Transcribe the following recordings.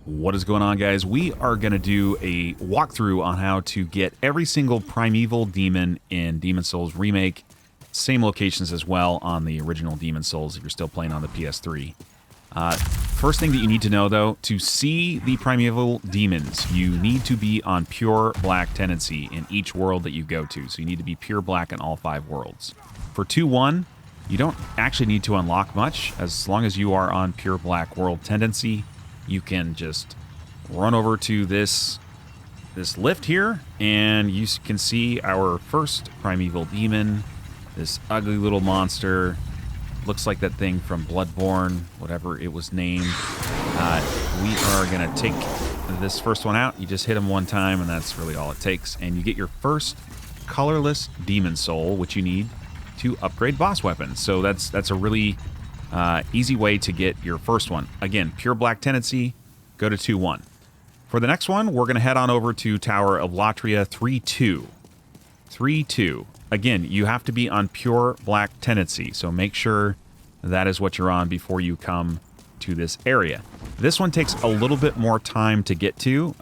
What is going on, guys? We are going to do a walkthrough on how to get every single Primeval Demon in Demon Souls Remake. Same locations as well on the original Demon Souls if you're still playing on the PS3. First thing that you need to know, though, to see the Primeval Demons, you need to be on pure black tendency in each world that you go to. So you need to be pure black in all 5 worlds. For 2-1, you don't actually need to unlock much. As long as you are on pure black world tendency, you can just run over to this lift here, and you can see our first Primeval Demon, this ugly little monster. Looks like that thing from Bloodborne, whatever it was named. We are going to take this first one out. You just hit him one time, and that's really all it takes. And you get your first Colorless Demon Soul, which you need to upgrade boss weapons. So that's a really easy way to get your first one. Again, pure black tendency, go to 2-1. For the next one, we're going to head on over to Tower of Latria 3-2. 3-2. Again, you have to be on pure black tendency, so make sure that is what you're on before you come to this area. This one takes a little bit more time to get to.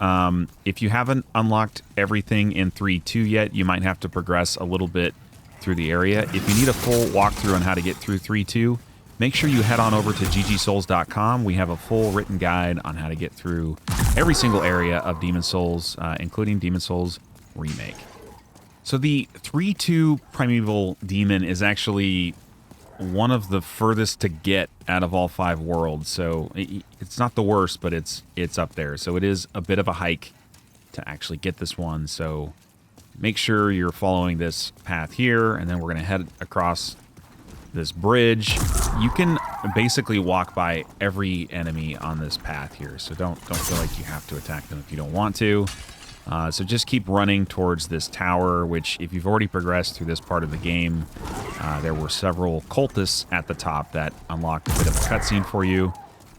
If you haven't unlocked everything in 3-2 yet, you might have to progress a little bit through the area. If you need a full walkthrough on how to get through 3-2, make sure you head on over to ggsouls.com. We have a full written guide on how to get through every single area of Demon Souls, including Demon Souls Remake. So the 3-2 Primeval Demon is actually one of the furthest to get out of all 5 worlds. So it's not the worst, but it's up there. So it is a bit of a hike to actually get this one. So make sure you're following this path here, and then we're going to head across this bridge. You can basically walk by every enemy on this path here, so don't feel like you have to attack them if you don't want to. So just keep running towards this tower, which if you've already progressed through this part of the game, there were several cultists at the top that unlocked a bit of a cutscene for you.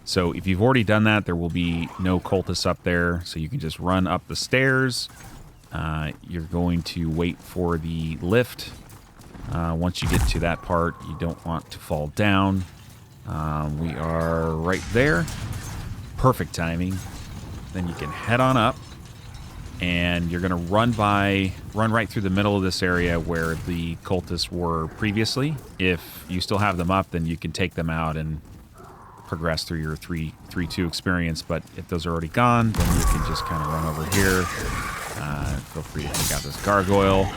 So if you've already done that, there will be no cultists up there, so you can just run up the stairs. You're going to wait for the lift. Once you get to that part, you don't want to fall down. We are right there. Perfect timing. Then you can head on up, and you're going to run right through the middle of this area where the cultists were previously. If you still have them up, then you can take them out and progress through your 3-2 experience. But if those are already gone, then you can just kind of run over here. Feel free to take out this gargoyle,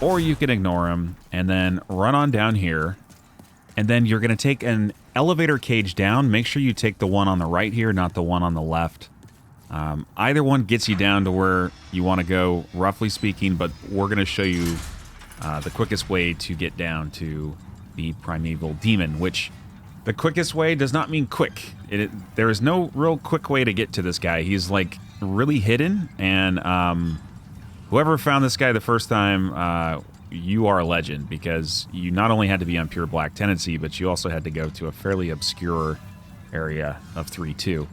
or you can ignore him and then run on down here. And then you're going to take an elevator cage down. Make sure you take the one on the right here, not the one on the left. Either one gets you down to where you want to go, roughly speaking, but we're going to show you the quickest way to get down to the Primeval Demon, which the quickest way does not mean quick. There is no real quick way to get to this guy. He's like really hidden, and whoever found this guy the first time, you are a legend, because you not only had to be on pure black tendency, but you also had to go to a fairly obscure area of 3-2.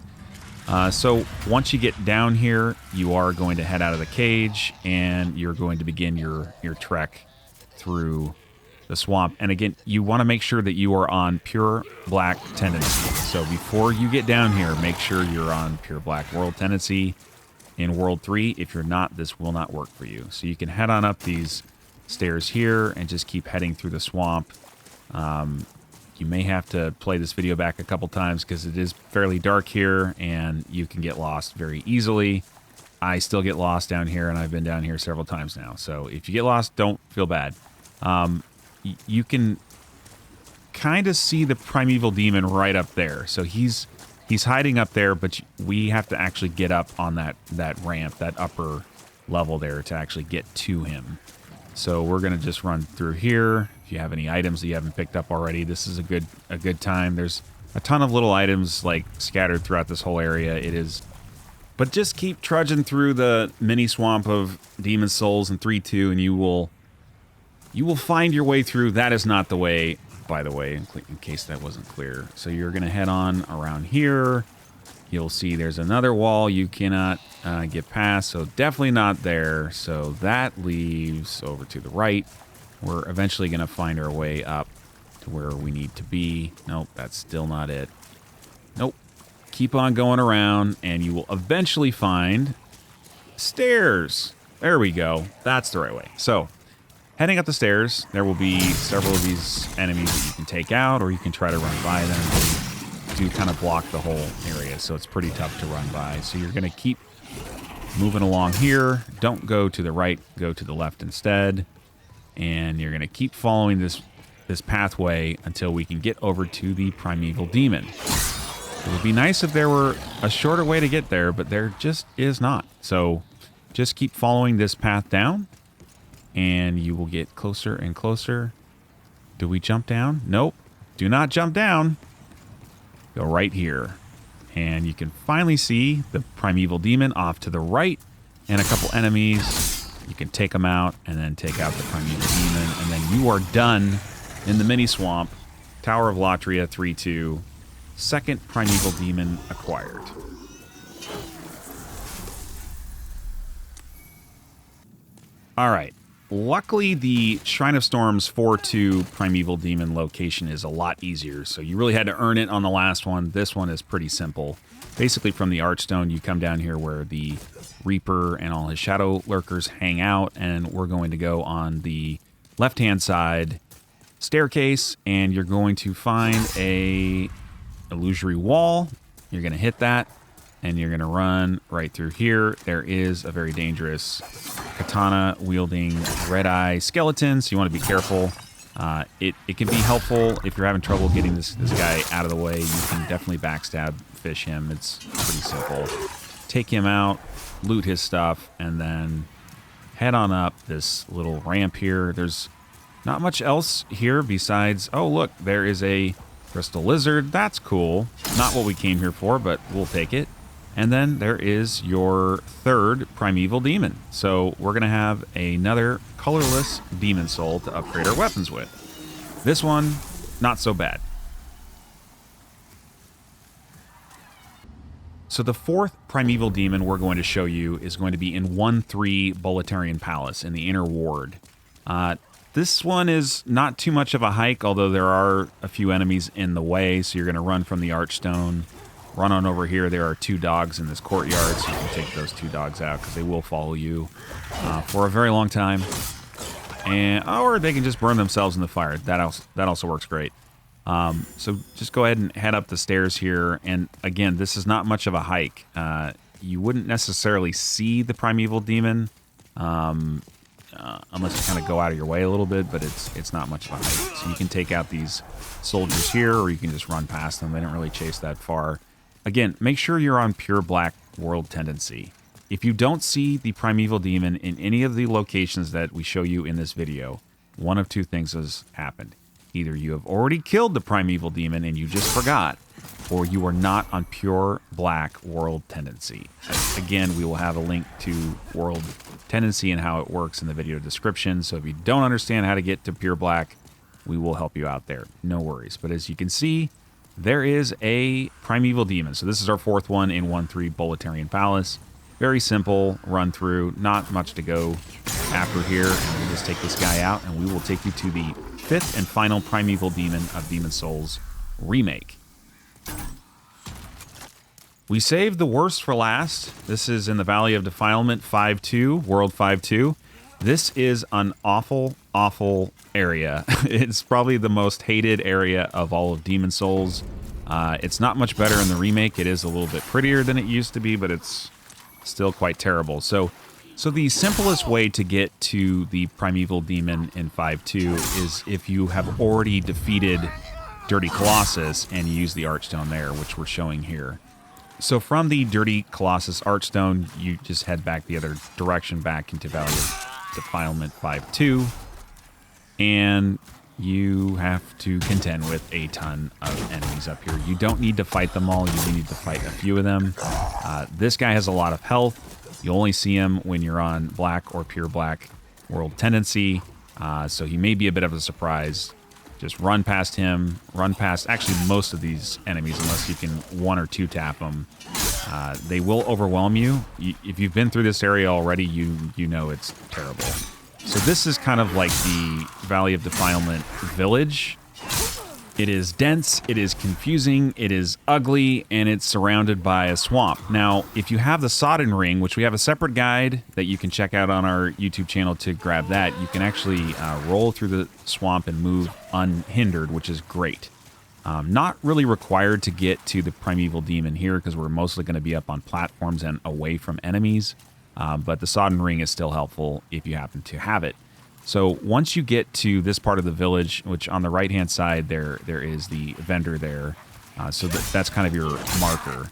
So once you get down here, you are going to head out of the cage, and you're going to begin your trek through the swamp. And again, you want to make sure that you are on pure black tendency. So before you get down here, make sure you're on pure black world tendency in World 3. If you're not, this will not work for you. So you can head on up these stairs here and just keep heading through the swamp. You may have to play this video back a couple times because it is fairly dark here, and you can get lost very easily. I still get lost down here, and I've been down here several times now. So if you get lost, don't feel bad. You can kind of see the Primeval Demon right up there. So he's hiding up there, but we have to actually get up on that ramp, that upper level there, to actually get to him. So we're going to just run through here. If you have any items that you haven't picked up already, this is a good time. There's a ton of little items like scattered throughout this whole area. But just keep trudging through the mini swamp of Demon Souls in 3-2, and you will find your way through. That is not the way, by the way, in case that wasn't clear. So you're going to head on around here. You'll see there's another wall you cannot get past, so definitely not there. So that leaves over to the right. We're eventually going to find our way up to where we need to be. Nope, that's still not it. Nope. keep on going around, and you will eventually find stairs. There we go. That's the right way. So, heading up the stairs, there will be several of these enemies that you can take out, or you can try to run by them. They do kind of block the whole area, so it's pretty tough to run by. So you're going to keep moving along here. Don't go to the right, go to the left instead. And you're going to keep following this pathway until we can get over to the Primeval Demon. It would be nice if there were a shorter way to get there, but there just is not. So just keep following this path down, and you will get closer and closer. Do we jump down? Nope. Do not jump down. Go right here. And you can finally see the Primeval Demon off to the right, and a couple enemies. You can take them out, and then take out the Primeval Demon, and then you are done in the mini swamp. Tower of Latria 3-2. Second Primeval Demon acquired. Alright. Luckily, the Shrine of Storms 4-2 Primeval Demon location is a lot easier, so you really had to earn it on the last one. This one is pretty simple. Basically, from the Archstone, you come down here where the Reaper and all his Shadow Lurkers hang out, and we're going to go on the left-hand side staircase, and you're going to find a illusory wall. You're going to hit that, and you're going to run right through here. There is a very dangerous katana-wielding red-eye skeleton, so you want to be careful. It can be helpful if you're having trouble getting this guy out of the way. You can definitely backstab fish him. It's pretty simple. Take him out, loot his stuff, and then head on up this little ramp here. There's not much else here besides, oh look, there is a crystal lizard. That's cool. Not what we came here for, but we'll take it. And then there is your third Primeval Demon. So we're going to have another Colorless Demon Soul to upgrade our weapons with. This one, not so bad. So the fourth Primeval Demon we're going to show you is going to be in 1-3 Boletaria Palace in the Inner Ward. This one is not too much of a hike, although there are a few enemies in the way, so you're going to run from the Archstone. Run on over here. There are 2 dogs in this courtyard, so you can take those 2 dogs out because they will follow you for a very long time. Or they can just burn themselves in the fire. That also works great. So just go ahead and head up the stairs here. And again, this is not much of a hike. You wouldn't necessarily see the Primeval Demon unless you kind of go out of your way a little bit, but it's not much of a hike. So you can take out these soldiers here, or you can just run past them. They don't really chase that far. Again, make sure you're on pure black world tendency. If you don't see the Primeval Demon in any of the locations that we show you in this video, one of 2 things has happened. Either you have already killed the Primeval Demon and you just forgot, or you are not on pure black world tendency. Again, we will have a link to world tendency and how it works in the video description, so if you don't understand how to get to pure black, we will help you out there. No worries. But as you can see, there is a Primeval Demon. So this is our 4th one in 1-3 Boletaria Palace. Very simple run through, not much to go after here. And we'll just take this guy out, and we will take you to the 5th and final Primeval Demon of Demon Souls remake. We saved the worst for last. This is in the Valley of Defilement 5-2, World 5-2. This is an awful, awful area. It's probably the most hated area of all of Demon Souls. It's not much better in the remake. It is a little bit prettier than it used to be, but it's still quite terrible. So the simplest way to get to the Primeval Demon in 5-2 is if you have already defeated Dirty Colossus and you use the Archstone there, which we're showing here. So from the Dirty Colossus Archstone, you just head back the other direction, back into Valley of Defilement 5-2, and you have to contend with a ton of enemies up here. You don't need to fight them all. You need to fight a few of them. This guy has a lot of health. You only see him when you're on black or pure black world tendency, so he may be a bit of a surprise. Just run past him, run past actually most of these enemies, unless you can 1 or 2 tap them. They will overwhelm you. If you've been through this area already, you know it's terrible. So this is kind of like the Valley of Defilement village. It is dense, it is confusing, it is ugly, and it's surrounded by a swamp. Now, if you have the Sodden Ring, which we have a separate guide that you can check out on our YouTube channel to grab that, you can actually roll through the swamp and move unhindered, which is great. Not really required to get to the Primeval Demon here because we're mostly going to be up on platforms and away from enemies, but the Sodden Ring is still helpful if you happen to have it. So once you get to this part of the village, which on the right-hand side there is the vendor there, so that's kind of your marker.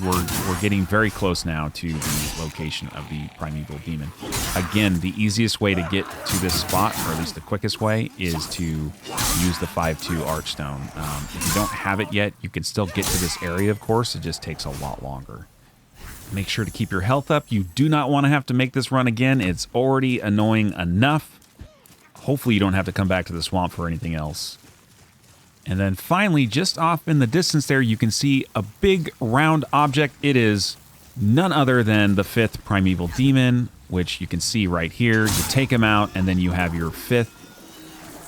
We're getting very close now to the location of the Primeval Demon. Again, the easiest way to get to this spot, or at least the quickest way, is to use the 5-2 Archstone. If you don't have it yet, you can still get to this area, of course. It just takes a lot longer. Make sure to keep your health up. You do not want to have to make this run again. It's already annoying enough. Hopefully you don't have to come back to the swamp for anything else. And then finally, just off in the distance there, you can see a big round object. It is none other than the 5th Primeval Demon, which you can see right here. You take him out, and then you have your 5th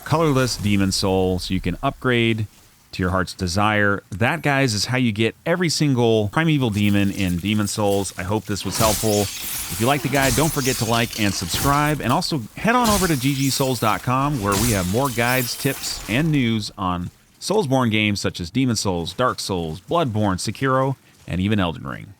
Colorless Demon Soul, so you can upgrade to your heart's desire. That, guys, is how you get every single Primeval Demon in Demon Souls. I hope this was helpful. If you like the guide, don't forget to like and subscribe, and also head on over to ggsouls.com where we have more guides, tips, and news on Soulsborne games such as Demon Souls, Dark Souls, Bloodborne, Sekiro, and even Elden Ring.